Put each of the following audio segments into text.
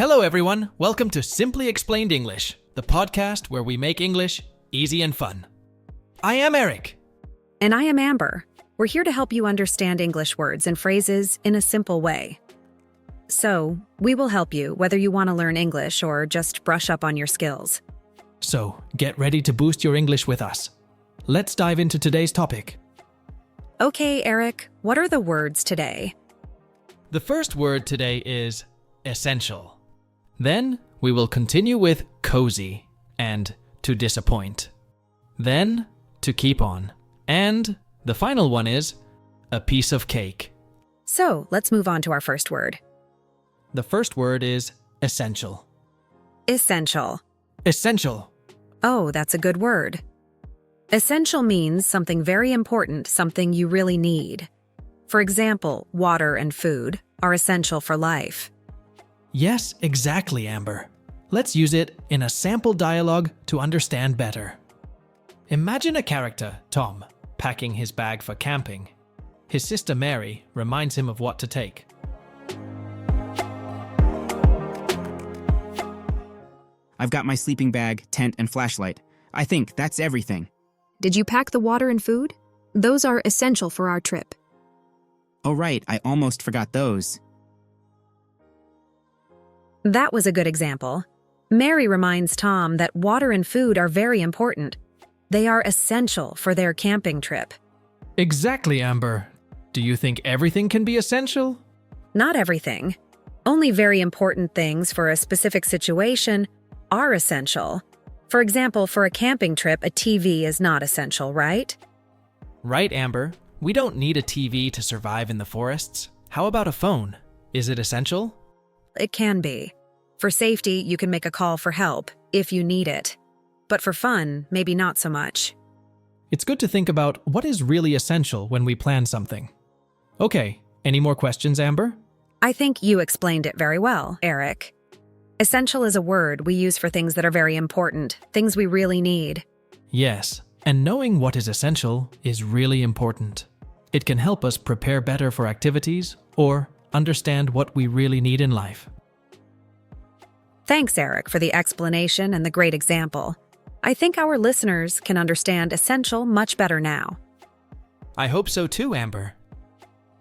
Hello everyone, welcome to Simply Explained English, the podcast where we make English easy and fun. I am Eric. And I am Amber. We're here to help you understand English words and phrases in a simple way. So, we will help you whether you want to learn English or just brush up on your skills. So, get ready to boost your English with us. Let's dive into today's topic. Okay, Eric, what are the words today? The first word today is essential. Then, we will continue with cozy and to disappoint. Then, to keep on. And the final one is a piece of cake. So, let's move on to our first word. The first word is essential. Essential. Essential. Oh, that's a good word. Essential means something very important, something you really need. For example, water and food are essential for life. Yes, exactly, Amber. Let's use it in a sample dialogue to understand better. Imagine a character, Tom, packing his bag for camping. His sister Mary reminds him of what to take. I've got my sleeping bag, tent, and flashlight. I think that's everything. Did you pack the water and food? Those are essential for our trip. Oh right, I almost forgot those. That was a good example. Mary reminds Tom that water and food are very important. They are essential for their camping trip. Exactly, Amber. Do you think everything can be essential? Not everything. Only very important things for a specific situation are essential. For example, for a camping trip, a TV is not essential, right? Right, Amber. We don't need a TV to survive in the forests. How about a phone? Is it essential? It can be. For safety, you can make a call for help if you need it. But for fun, maybe not so much. It's good to think about what is really essential when we plan something. Okay, any more questions, Amber? I think you explained it very well, Eric. Essential is a word we use for things that are very important, things we really need. Yes, and knowing what is essential is really important. It can help us prepare better for activities or understand what we really need in life. Thanks, Eric, for the explanation and the great example. I think our listeners can understand essential much better now. I hope so too, Amber.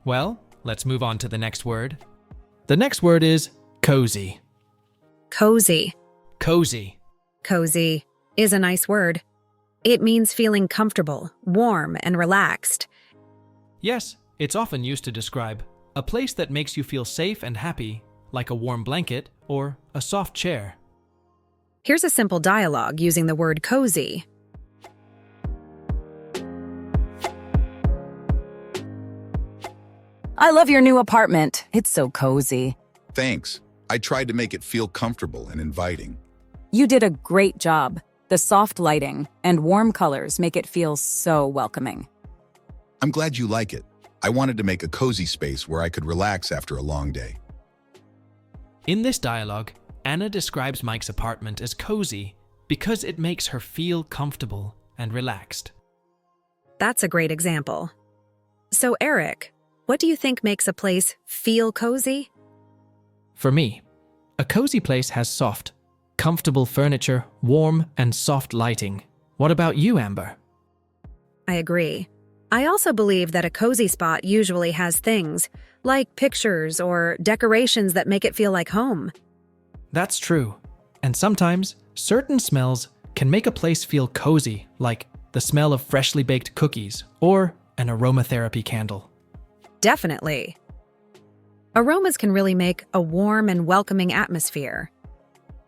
Well, let's move on to the next word. The next word is cozy. Cozy. Cozy. Cozy is a nice word. It means feeling comfortable, warm, and relaxed. Yes, it's often used to describe a place that makes you feel safe and happy, like a warm blanket or a soft chair. Here's a simple dialogue using the word cozy. I love your new apartment. It's so cozy. Thanks. I tried to make it feel comfortable and inviting. You did a great job. The soft lighting and warm colors make it feel so welcoming. I'm glad you like it. I wanted to make a cozy space where I could relax after a long day. In this dialogue, Anna describes Mike's apartment as cozy because it makes her feel comfortable and relaxed. That's a great example. So, Eric, what do you think makes a place feel cozy? For me, a cozy place has soft, comfortable furniture, warm and soft lighting. What about you, Amber? I agree. I also believe that a cozy spot usually has things, like pictures or decorations that make it feel like home. That's true. And sometimes, certain smells can make a place feel cozy, like the smell of freshly baked cookies or an aromatherapy candle. Definitely. Aromas can really make a warm and welcoming atmosphere.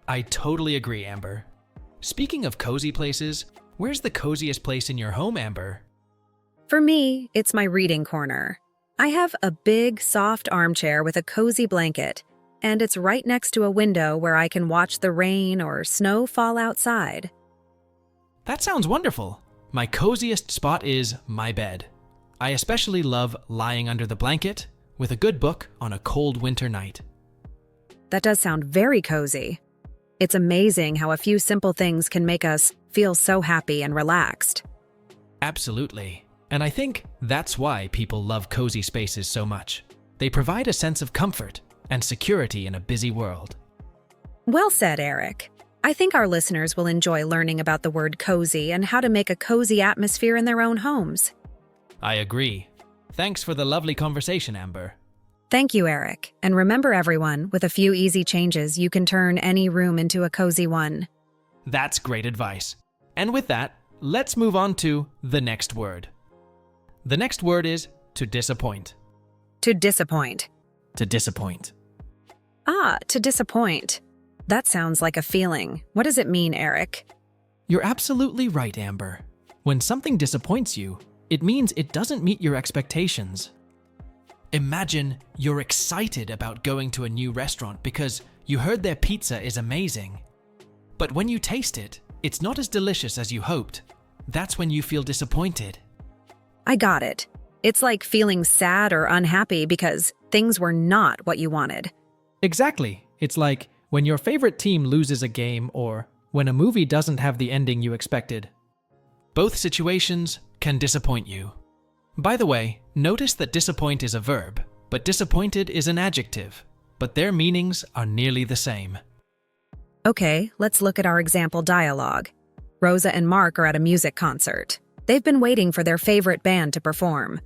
I totally agree, Amber. Speaking of cozy places, where's the coziest place in your home, Amber? For me, it's my reading corner. I have a big, soft armchair with a cozy blanket, and it's right next to a window where I can watch the rain or snow fall outside. That sounds wonderful. My coziest spot is my bed. I especially love lying under the blanket with a good book on a cold winter night. That does sound very cozy. It's amazing how a few simple things can make us feel so happy and relaxed. Absolutely. And I think that's why people love cozy spaces so much. They provide a sense of comfort and security in a busy world. Well said, Eric. I think our listeners will enjoy learning about the word cozy and how to make a cozy atmosphere in their own homes. I agree. Thanks for the lovely conversation, Amber. Thank you, Eric. And remember, everyone, with a few easy changes, you can turn any room into a cozy one. That's great advice. And with that, let's move on to the next word. The next word is to disappoint. To disappoint. To disappoint. To disappoint. That sounds like a feeling. What does it mean, Eric? You're absolutely right, Amber. When something disappoints you, it means it doesn't meet your expectations. Imagine you're excited about going to a new restaurant because you heard their pizza is amazing. But when you taste it, it's not as delicious as you hoped. That's when you feel disappointed. I got it. It's like feeling sad or unhappy because things were not what you wanted. Exactly. It's like when your favorite team loses a game or when a movie doesn't have the ending you expected. Both situations can disappoint you. By the way, notice that disappoint is a verb, but disappointed is an adjective, but their meanings are nearly the same. Okay, let's look at our example dialogue. Rosa and Mark are at a music concert. They've been waiting for their favorite band to perform.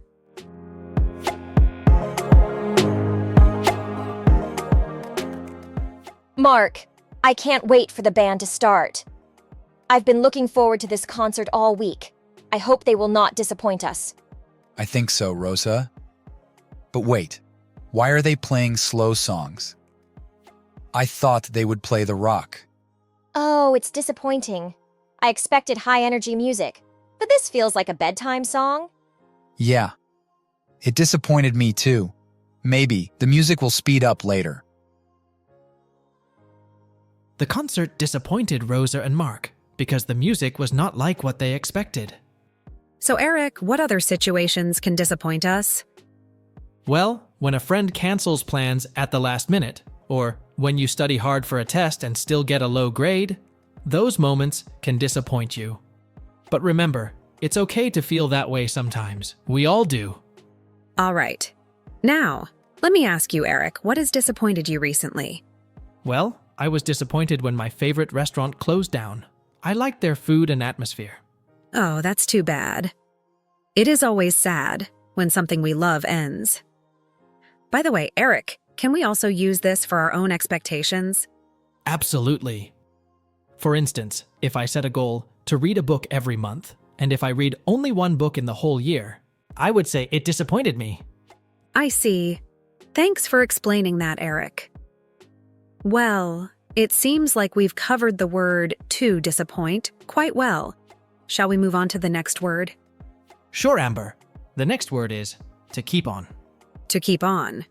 Mark, I can't wait for the band to start. I've been looking forward to this concert all week. I hope they will not disappoint us. I think so, Rosa. But wait, why are they playing slow songs? I thought they would play the rock. Oh, it's disappointing. I expected high-energy music, but this feels like a bedtime song. Yeah, it disappointed me too. Maybe the music will speed up later. The concert disappointed Rosa and Mark because the music was not like what they expected. So, Eric, what other situations can disappoint us? Well, when a friend cancels plans at the last minute, or when you study hard for a test and still get a low grade, those moments can disappoint you. But remember, it's okay to feel that way sometimes. We all do. All right. Now, let me ask you, Eric, what has disappointed you recently? Well, I was disappointed when my favorite restaurant closed down. I liked their food and atmosphere. Oh, that's too bad. It is always sad when something we love ends. By the way, Eric, can we also use this for our own expectations? Absolutely. For instance, if I set a goal to read a book every month, and if I read only one book in the whole year, I would say it disappointed me. I see. Thanks for explaining that, Eric. Well, it seems like we've covered the word to disappoint quite well. Shall we move on to the next word? Sure, Amber. The next word is to keep on. To keep on.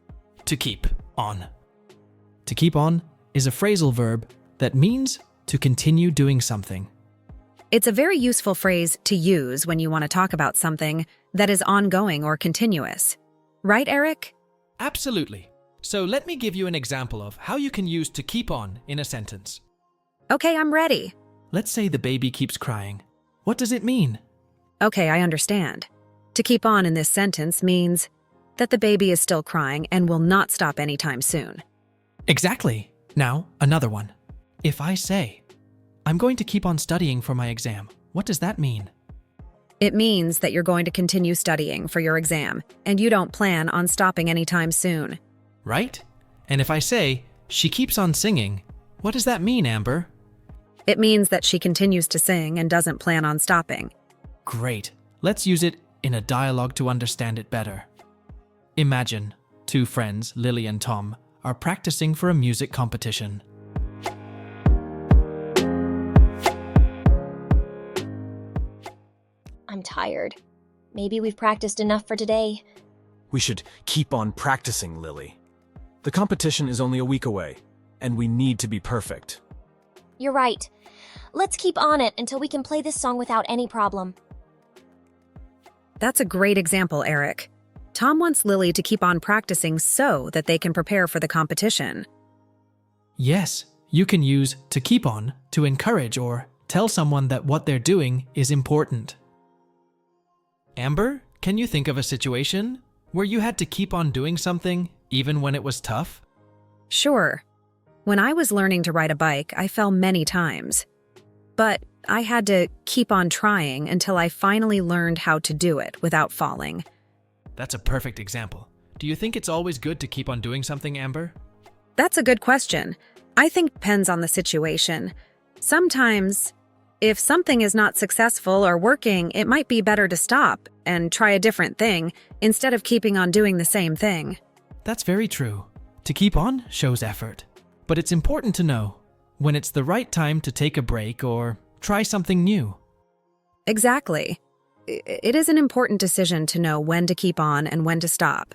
To keep on. To keep on is a phrasal verb that means to continue doing something. It's a very useful phrase to use when you want to talk about something that is ongoing or continuous. Right, Eric? Absolutely. So let me give you an example of how you can use to keep on in a sentence. Okay, I'm ready. Let's say the baby keeps crying. What does it mean? Okay, I understand. To keep on in this sentence means that the baby is still crying and will not stop anytime soon. Exactly. Now, another one. If I say, I'm going to keep on studying for my exam, what does that mean? It means that you're going to continue studying for your exam and you don't plan on stopping anytime soon. Right? And if I say, she keeps on singing, what does that mean, Amber? It means that she continues to sing and doesn't plan on stopping. Great. Let's use it in a dialogue to understand it better. Imagine two friends, Lily and Tom, are practicing for a music competition. I'm tired. Maybe we've practiced enough for today. We should keep on practicing, Lily. The competition is only a week away, and we need to be perfect. You're right. Let's keep on it until we can play this song without any problem. That's a great example, Eric. Tom wants Lily to keep on practicing so that they can prepare for the competition. Yes, you can use to keep on to encourage or tell someone that what they're doing is important. Amber, can you think of a situation where you had to keep on doing something even when it was tough? Sure. When I was learning to ride a bike, I fell many times. But I had to keep on trying until I finally learned how to do it without falling. That's a perfect example. Do you think it's always good to keep on doing something, Amber? That's a good question. I think it depends on the situation. Sometimes, if something is not successful or working, it might be better to stop and try a different thing instead of keeping on doing the same thing. That's very true. To keep on shows effort. But it's important to know when it's the right time to take a break or try something new. Exactly. It is an important decision to know when to keep on and when to stop.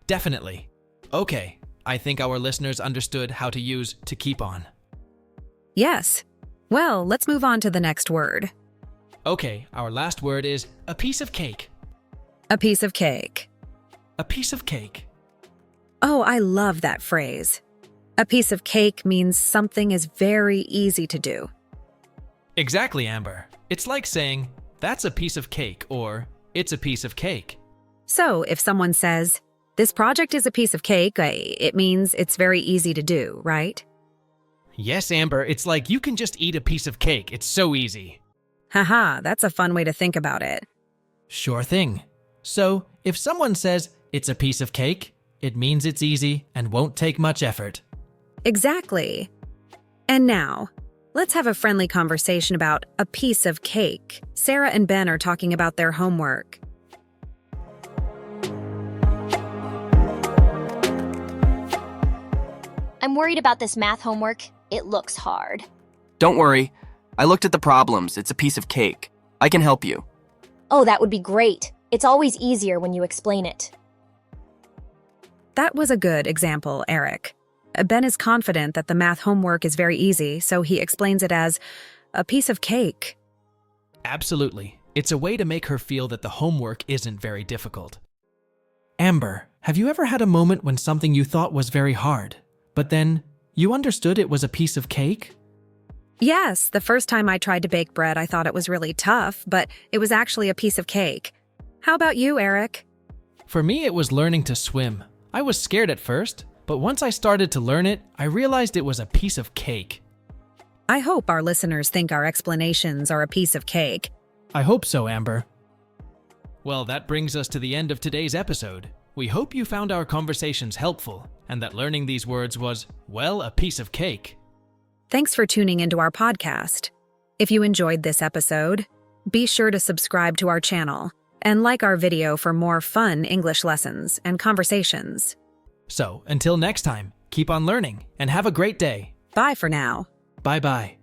Definitely. Okay, I think our listeners understood how to use to keep on. Yes. Well, let's move on to the next word. Okay, our last word is a piece of cake. A piece of cake. A piece of cake. Oh, I love that phrase. A piece of cake means something is very easy to do. Exactly, Amber. It's like saying, that's a piece of cake, or it's a piece of cake. So, if someone says, this project is a piece of cake, it means it's very easy to do, right? Yes, Amber, it's like you can just eat a piece of cake. It's so easy. Haha, that's a fun way to think about it. Sure thing. So, if someone says it's a piece of cake, it means it's easy and won't take much effort. Exactly. And now, let's have a friendly conversation about a piece of cake. Sarah and Ben are talking about their homework. I'm worried about this math homework. It looks hard. Don't worry. I looked at the problems. It's a piece of cake. I can help you. Oh, that would be great. It's always easier when you explain it. That was a good example, Eric. Ben is confident that the math homework is very easy, so he explains it as a piece of cake. Absolutely. It's a way to make her feel that the homework isn't very difficult. Amber, have you ever had a moment when something you thought was very hard, but then you understood it was a piece of cake? Yes, the first time I tried to bake bread, I thought it was really tough, but it was actually a piece of cake. How about you, Eric? For me, it was learning to swim. I was scared at first, but once I started to learn it, I realized it was a piece of cake. I hope our listeners think our explanations are a piece of cake. I hope so, Amber. Well, that brings us to the end of today's episode. We hope you found our conversations helpful and that learning these words was, well, a piece of cake. Thanks for tuning into our podcast. If you enjoyed this episode, be sure to subscribe to our channel and like our video for more fun English lessons and conversations. So, until next time, keep on learning and have a great day. Bye for now. Bye-bye.